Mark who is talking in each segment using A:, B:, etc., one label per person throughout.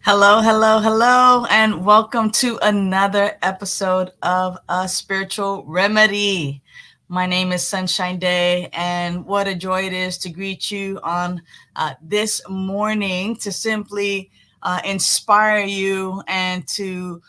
A: Hello, hello, hello, and welcome to another episode of A Spiritual Remedy. My name is Sunshine Day, and what a joy it is to greet you on this morning to simply inspire you and to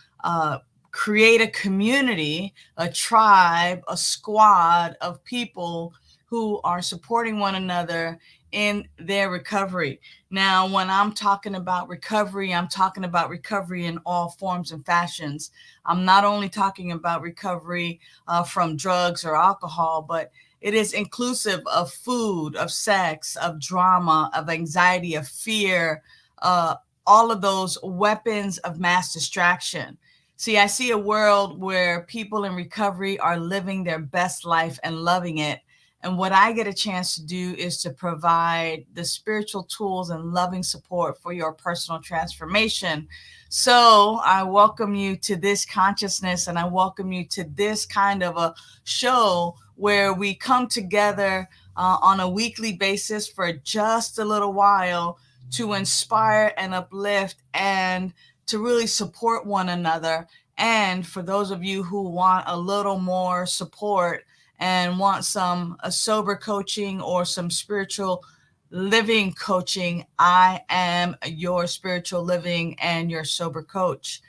A: create a community, a tribe, a squad of people who are supporting one another in their recovery. Now, when I'm talking about recovery, I'm talking about recovery in all forms and fashions. I'm not only talking about recovery from drugs or alcohol, but it is inclusive of food, of sex, of drama, of anxiety, of fear, all of those weapons of mass distraction. See, I see a world where people in recovery are living their best life and loving it. And what I get a chance to do is to provide the spiritual tools and loving support for your personal transformation. So I welcome you to this consciousness, and I welcome you to this kind of a show where we come together on a weekly basis for just a little while to inspire and uplift and to really support one another. And for those of you who want a little more support and want some sober coaching or some spiritual living coaching, I am your spiritual living and your sober coach.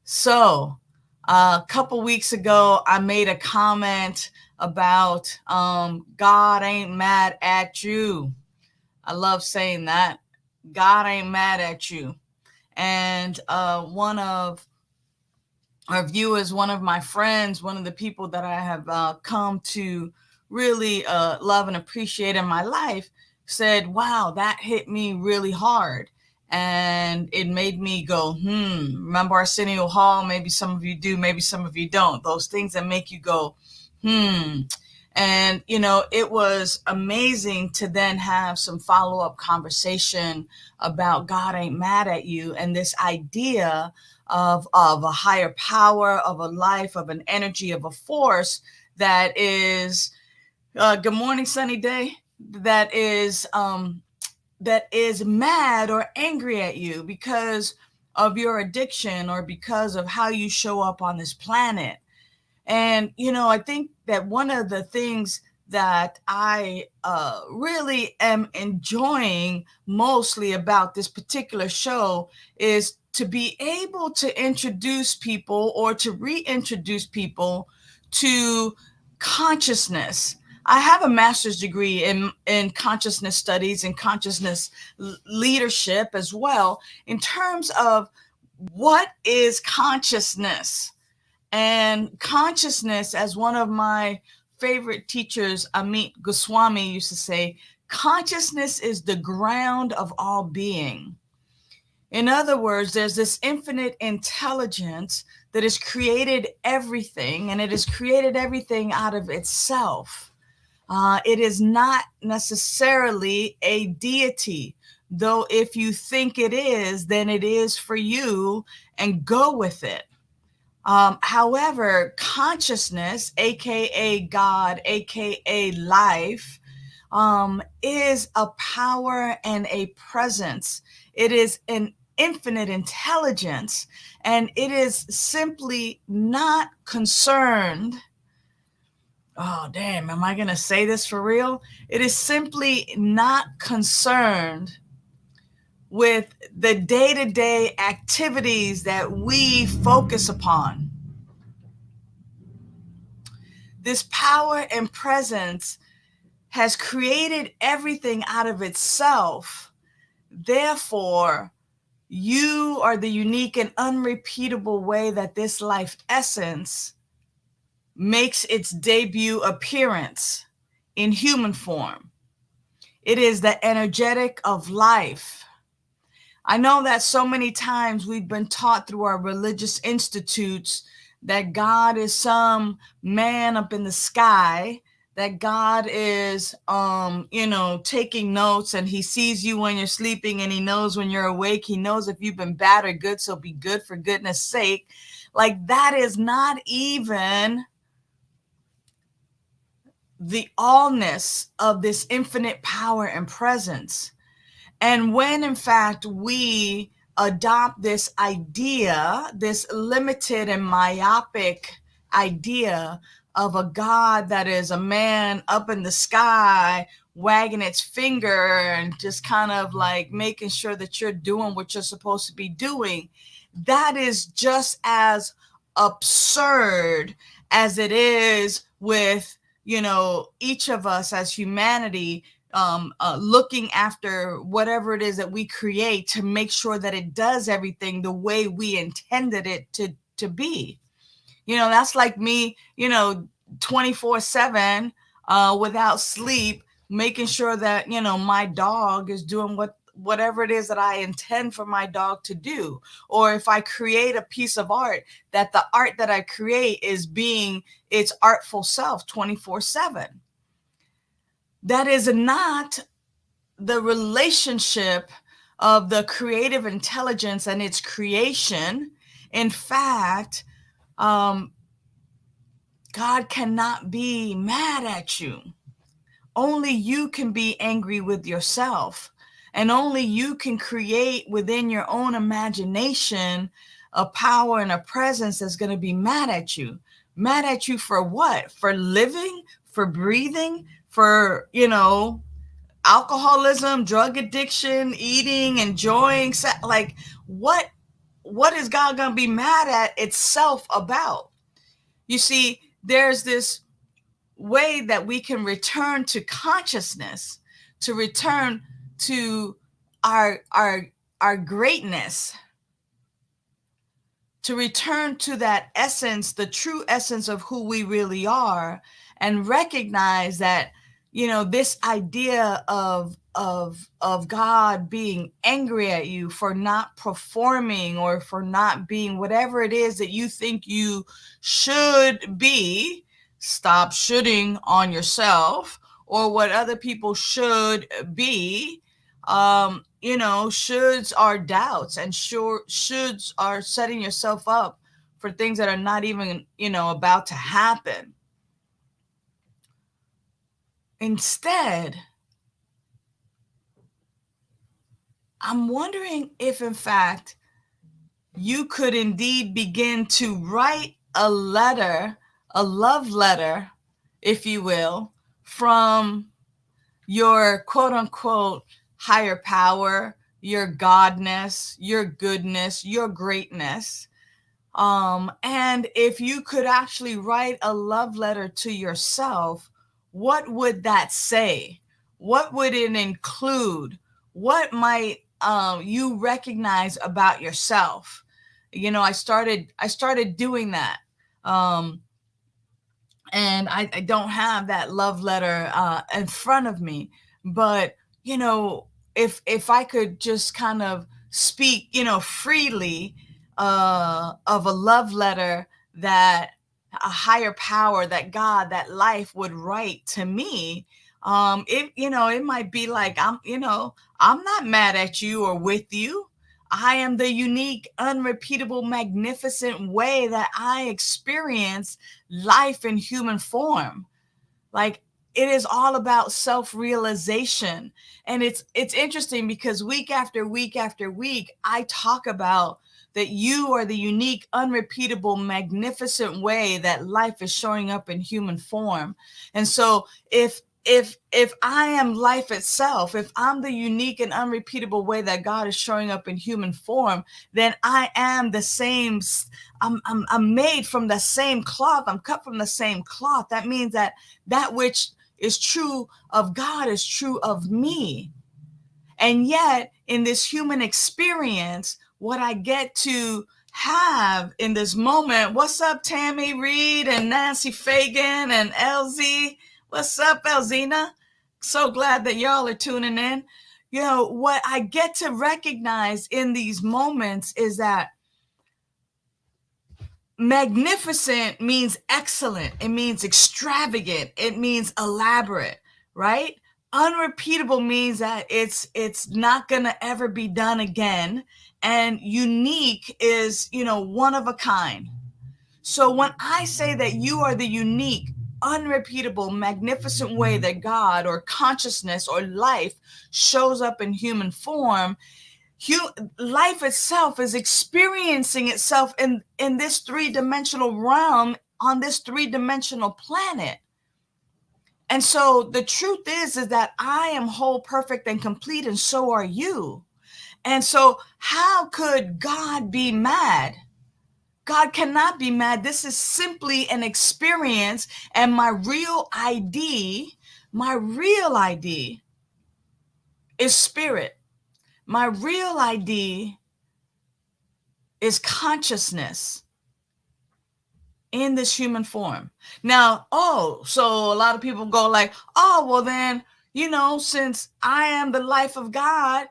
A: So a couple weeks ago, I made a comment about God ain't mad at you. I love saying that. God ain't mad at you. And one of our viewers, one of my friends, one of the people that I have come to really love and appreciate in my life said, wow, that hit me really hard. And it made me go, remember Arsenio Hall? Maybe some of you do, maybe some of you don't. Those things that make you go, And, it was amazing to then have some follow-up conversation about God ain't mad at you and this idea of a higher power, of a life, of an energy, of a force that is, good morning, sunny day, that is mad or angry at you because of your addiction or because of how you show up on this planet. And, I think that one of the things that I really am enjoying mostly about this particular show is to be able to introduce people or to reintroduce people to consciousness. I have a master's degree in consciousness studies and consciousness leadership as well, in terms of what is consciousness. And consciousness, as one of my favorite teachers, Amit Goswami, used to say, consciousness is the ground of all being. In other words, there's this infinite intelligence that has created everything, and it has created everything out of itself. It is not necessarily a deity, though if you think it is, then it is for you, and go with it. However, consciousness, aka God, aka life, is a power and a presence. It is an infinite intelligence, and it is simply not concerned. Oh, damn, am I going to say this for real? It is simply not concerned with the day-to-day activities that we focus upon. This power and presence has created everything out of itself. Therefore, you are the unique and unrepeatable way that this life essence makes its debut appearance in human form. It is the energetic of life. I know that so many times we've been taught through our religious institutes that God is some man up in the sky, that God is, taking notes, and he sees you when you're sleeping and he knows when you're awake. He knows if you've been bad or good, so be good for goodness sake. Like, that is not even the allness of this infinite power and presence. And when in fact we adopt this idea, this limited and myopic idea of a God that is a man up in the sky wagging its finger and just kind of like making sure that you're doing what you're supposed to be doing, that is just as absurd as it is with, each of us as humanity looking after whatever it is that we create to make sure that it does everything the way we intended it to be. That's like me, 24/7 without sleep, making sure that, my dog is doing whatever it is that I intend for my dog to do. Or if I create a piece of art, that the art that I create is being its artful self 24/7. That is not the relationship of the creative intelligence and its creation. In fact, God cannot be mad at you. Only you can be angry with yourself, and only you can create within your own imagination a power and a presence that's going to be mad at you. Mad at you for what? For living, for breathing, for, alcoholism, drug addiction, eating, enjoying, like what is God going to be mad at itself about? You see, there's this way that we can return to consciousness, to return to our greatness, to return to that essence, the true essence of who we really are, and recognize that, this idea of God being angry at you for not performing or for not being whatever it is that you think you should be. Stop shoulding on yourself, or what other people should be. Shoulds are doubts, and shoulds are setting yourself up for things that are not even, about to happen. Instead, I'm wondering if, in fact, you could indeed begin to write a letter, a love letter, if you will, from your quote unquote higher power, your godness, your goodness, your greatness. And if you could actually write a love letter to yourself, what would that say? What would it include? What might you recognize about yourself? I started doing that. And I don't have that love letter in front of me, but if I could just kind of speak, freely of a love letter that a higher power, that God, that life would write to me, it might be like, I'm not mad at you or with you. I am the unique, unrepeatable, magnificent way that I experience life in human form. Like, it is all about self-realization. And it's interesting because week after week after week, I talk about that you are the unique, unrepeatable, magnificent way that life is showing up in human form. And so if I am life itself, if I'm the unique and unrepeatable way that God is showing up in human form, then I am the same. I'm made from the same cloth. I'm cut from the same cloth. That means that which is true of God is true of me. And yet, in this human experience, what I get to have in this moment, what's up, Tammy Reed and Nancy Fagan and LZ? What's up, Elzina? So glad that y'all are tuning in. what I get to recognize in these moments is that magnificent means excellent. It means extravagant. It means elaborate, right? Unrepeatable means that it's not going to ever be done again. And unique is, one of a kind. So when I say that you are the unique, unrepeatable, magnificent way that God or consciousness or life shows up in human form, life itself is experiencing itself in this three-dimensional realm on this three-dimensional planet. And so the truth is that I am whole, perfect, and complete, and so are you. And so how could God be mad? God cannot be mad. This is simply an experience, and my real ID is spirit. My real ID is consciousness in this human form. Now, so a lot of people go like, well then, since I am the life of God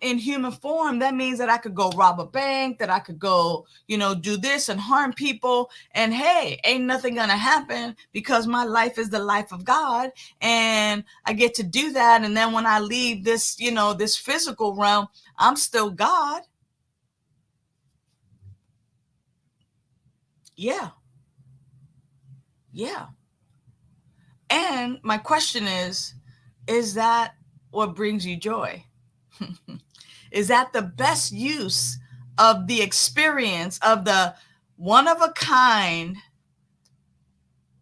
A: in human form, that means that I could go rob a bank, that I could go, do this and harm people. And hey, ain't nothing gonna happen because my life is the life of God and I get to do that. And then when I leave this, this physical realm, I'm still God. Yeah. And my question is that what brings you joy? Is that the best use of the experience of the one of a kind,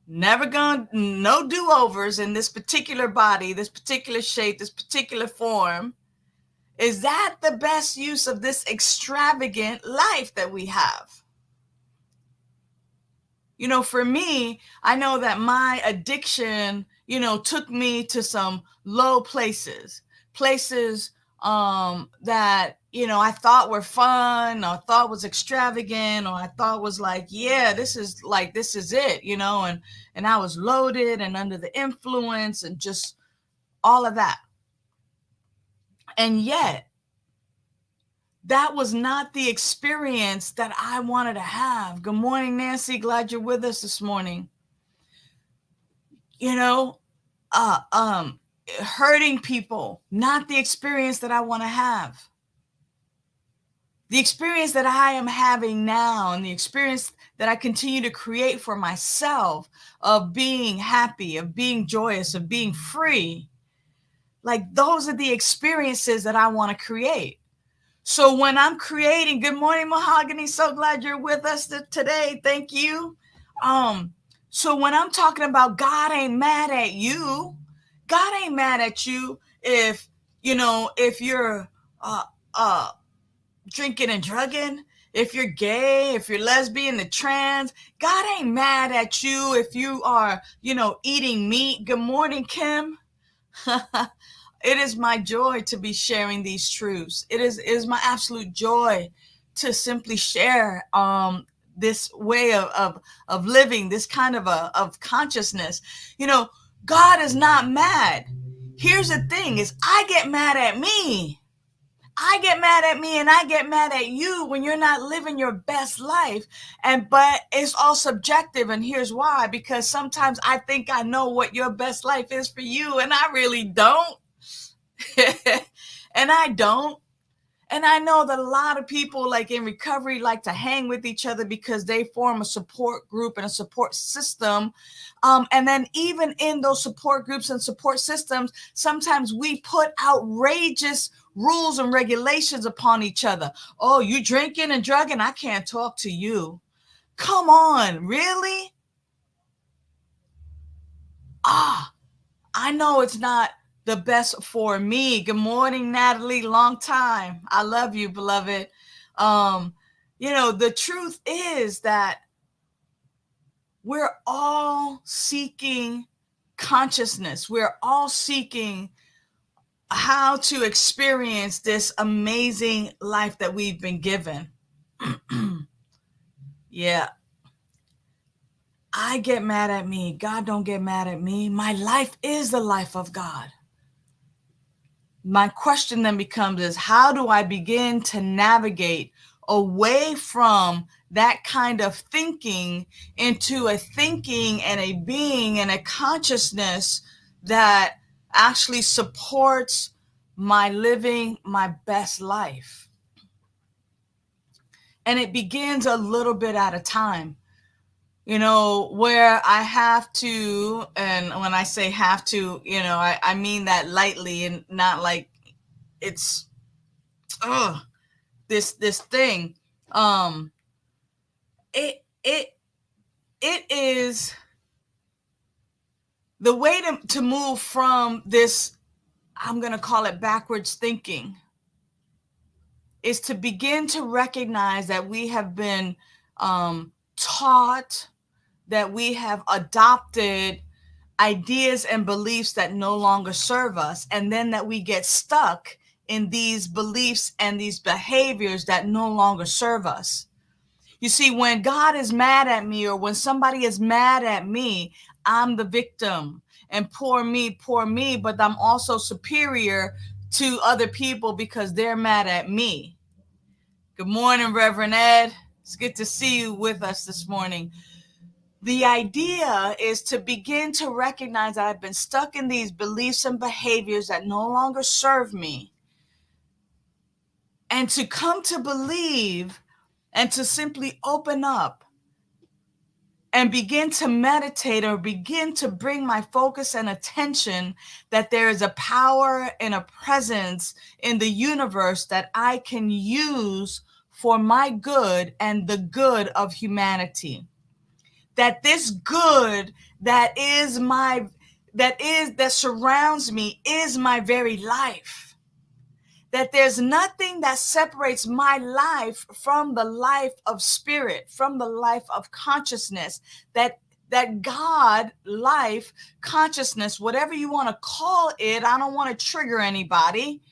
A: no do-overs in this particular body, this particular shape, this particular form? Is that the best use of this extravagant life that we have? For me, I know that my addiction, took me to some low places that, I thought were fun, or thought was extravagant, or I thought was like, yeah, this is it, and I was loaded and under the influence and just all of that. And yet, that was not the experience that I wanted to have. Good morning, Nancy. Glad you're with us this morning. Hurting people, not the experience that I want to have. The experience that I am having now and the experience that I continue to create for myself of being happy, of being joyous, of being free, like those are the experiences that I want to create. So when I'm creating, good morning, Mahogany. So glad you're with us today. Thank you. So when I'm talking about God ain't mad at you, God ain't mad at you if you're drinking and drugging, if you're gay, if you're lesbian, the trans. God ain't mad at you if you are, eating meat. Good morning, Kim. It is my joy to be sharing these truths. It is my absolute joy to simply share this way of living, this kind of consciousness. God is not mad. Here's the thing is I get mad at me. I get mad at me and I get mad at you when you're not living your best life. But it's all subjective. And here's why, because sometimes I think I know what your best life is for you and I really don't. And I don't. And I know that a lot of people like in recovery like to hang with each other because they form a support group and a support system. And then even in those support groups and support systems, sometimes we put outrageous rules and regulations upon each other. Oh, you drinking and drugging? I can't talk to you. Come on, really? I know it's not the best for me. Good morning, Natalie. Long time. I love you, beloved. The truth is that we're all seeking consciousness. We're all seeking how to experience this amazing life that we've been given. Yeah. I get mad at me. God don't get mad at me. My life is the life of God. my question then becomes is, how do I begin to navigate away from that kind of thinking into a thinking and a being and a consciousness that actually supports my living my best life? And it begins a little bit at a time, where I have to, and when I say have to, I mean that lightly and not like it's this thing. It is the way to move from this, I'm going to call it backwards thinking, is to begin to recognize that we have been taught, that we have adopted ideas and beliefs that no longer serve us, and then that we get stuck in these beliefs and these behaviors that no longer serve us. You see, when God is mad at me, or when somebody is mad at me, I'm the victim, and poor me, but I'm also superior to other people because they're mad at me. Good morning, Reverend Ed. It's good to see you with us this morning. The idea is to begin to recognize that I've been stuck in these beliefs and behaviors that no longer serve me, and to come to believe and to simply open up and begin to meditate, or begin to bring my focus and attention that there is a power and a presence in the universe that I can use for my good and the good of humanity. That this good that surrounds me is my very life. That there's nothing that separates my life from the life of spirit, from the life of consciousness, that God life, consciousness, whatever you want to call it, I don't want to trigger anybody,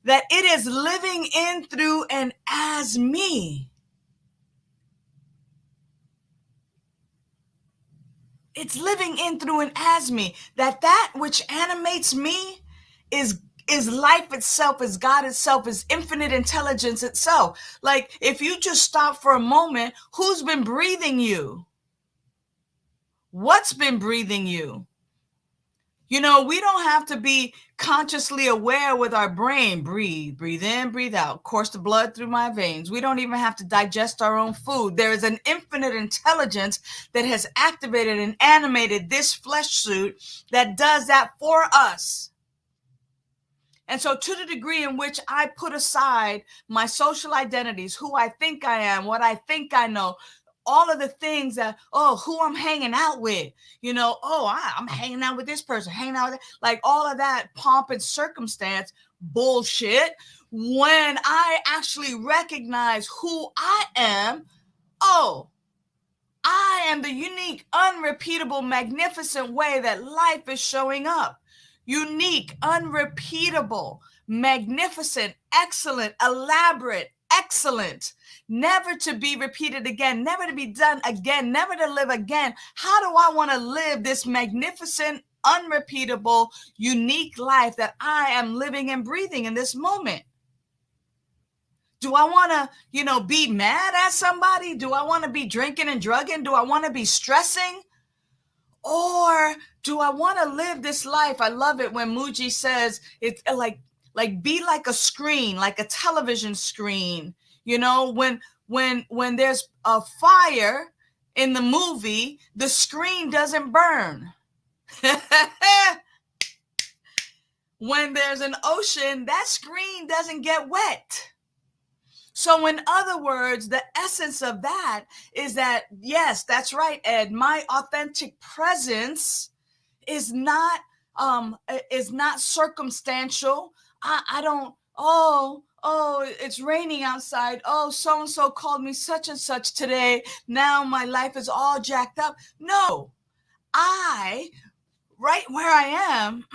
A: that it is living in, through, and as me. It's living in, through, and as me. That which animates me is life itself, is God itself, is infinite intelligence itself. Like, if you just stop for a moment, who's been breathing you? What's been breathing you? We don't have to be consciously aware with our brain. Breathe in, breathe out, course the blood through my veins. We don't even have to digest our own food. There is an infinite intelligence that has activated and animated this flesh suit that does that for us. And so, to the degree in which I put aside my social identities, who I think I am, what I think I know, all of the things that, who I'm hanging out with, I'm hanging out with this person, hanging out with like all of that pomp and circumstance bullshit. When I actually recognize who I am, I am the unique, unrepeatable, magnificent way that life is showing up. Unique, unrepeatable, magnificent, excellent, elaborate, excellent, never to be repeated again, never to be done again, never to live again. How do I want to live this magnificent, unrepeatable, unique life that I am living and breathing in this moment? Do I want to, be mad at somebody? Do I want to be drinking and drugging? Do I want to be stressing? Or do I want to live this life? I love it when Muji says it's like be like a screen, like a television screen. When there's a fire in the movie, the screen doesn't burn. When there's an ocean, that screen doesn't get wet. So in other words, the essence of that is that, yes, that's right, Ed, my authentic presence is not circumstantial. I don't, it's raining outside. Oh, so-and-so called me such and such today. Now my life is all jacked up. No, right where I am,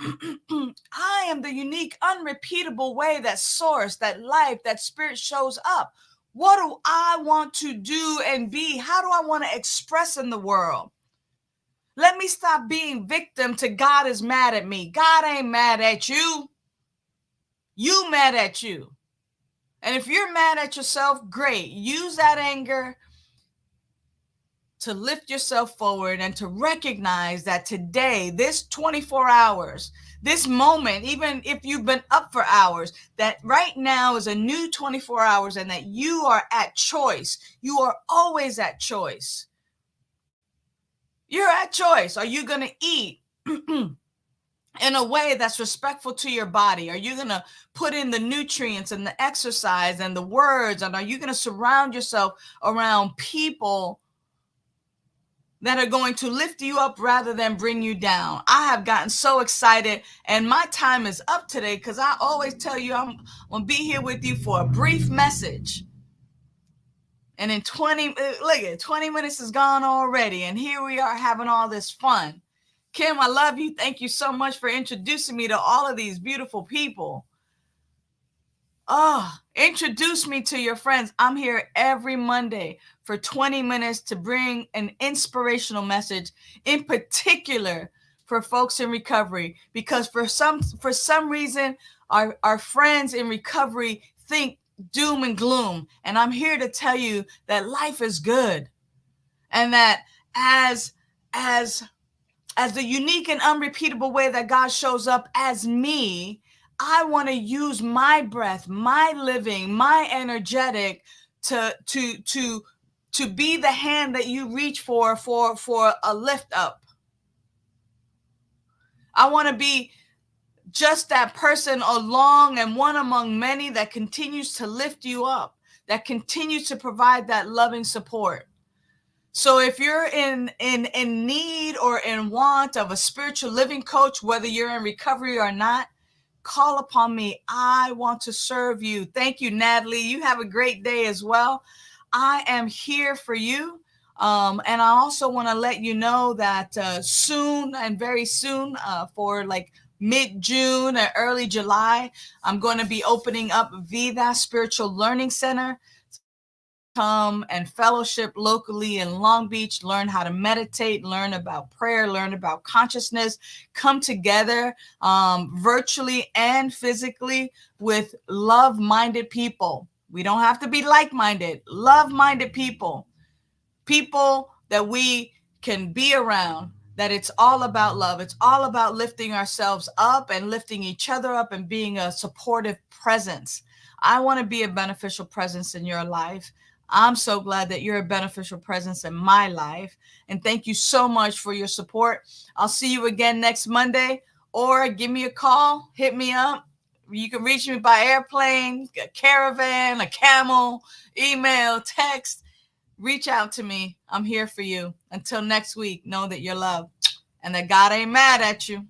A: I am the unique, unrepeatable way that source, that life, that spirit shows up. What do I want to do and be? How do I want to express in the world? Let me stop being victim to God is mad at me. God ain't mad at you. You mad at you. And if you're mad at yourself, great. Use that anger to lift yourself forward and to recognize that today, this 24 hours, this moment, even if you've been up for hours, that right now is a new 24 hours and that you are at choice. You are always at choice. You're at choice. Are you going to eat in a way that's respectful to your body? Are you going to put in the nutrients and the exercise and the words? And are you going to surround yourself around people that are going to lift you up rather than bring you down? I have gotten so excited, and my time is up today because I always tell you I'm going to be here with you for a brief message. And in 20 minutes is gone already, and here we are having all this fun. Kim, I love you. Thank you so much for introducing me to all of these beautiful people. Introduce me to your friends. I'm here every Monday for 20 minutes to bring an inspirational message, in particular for folks in recovery, because for some reason, our friends in recovery think doom and gloom. And I'm here to tell you that life is good, and that as the unique and unrepeatable way that God shows up as me, I want to use my breath, my living, my energetic to be the hand that you reach for a lift up. I want to be just that person along and one among many that continues to lift you up, that continues to provide that loving support. So if you're in need or in want of a spiritual living coach, whether you're in recovery or not, call upon me. I want to serve you. Thank you, Natalie. You have a great day as well. I am here for you. And I also want to let you know that soon and very soon, for like mid-June or early July, I'm going to be opening up Vida Spiritual Learning Center. Come and fellowship locally in Long Beach, learn how to meditate, learn about prayer, learn about consciousness, come together virtually and physically with love-minded people. We don't have to be like-minded, love-minded people that we can be around, that it's all about love. It's all about lifting ourselves up and lifting each other up and being a supportive presence. I want to be a beneficial presence in your life. I'm so glad that you're a beneficial presence in my life. And thank you so much for your support. I'll see you again next Monday, or give me a call, hit me up. You can reach me by airplane, a caravan, a camel, email, text. Reach out to me. I'm here for you. Until next week, know that you're loved and that God ain't mad at you.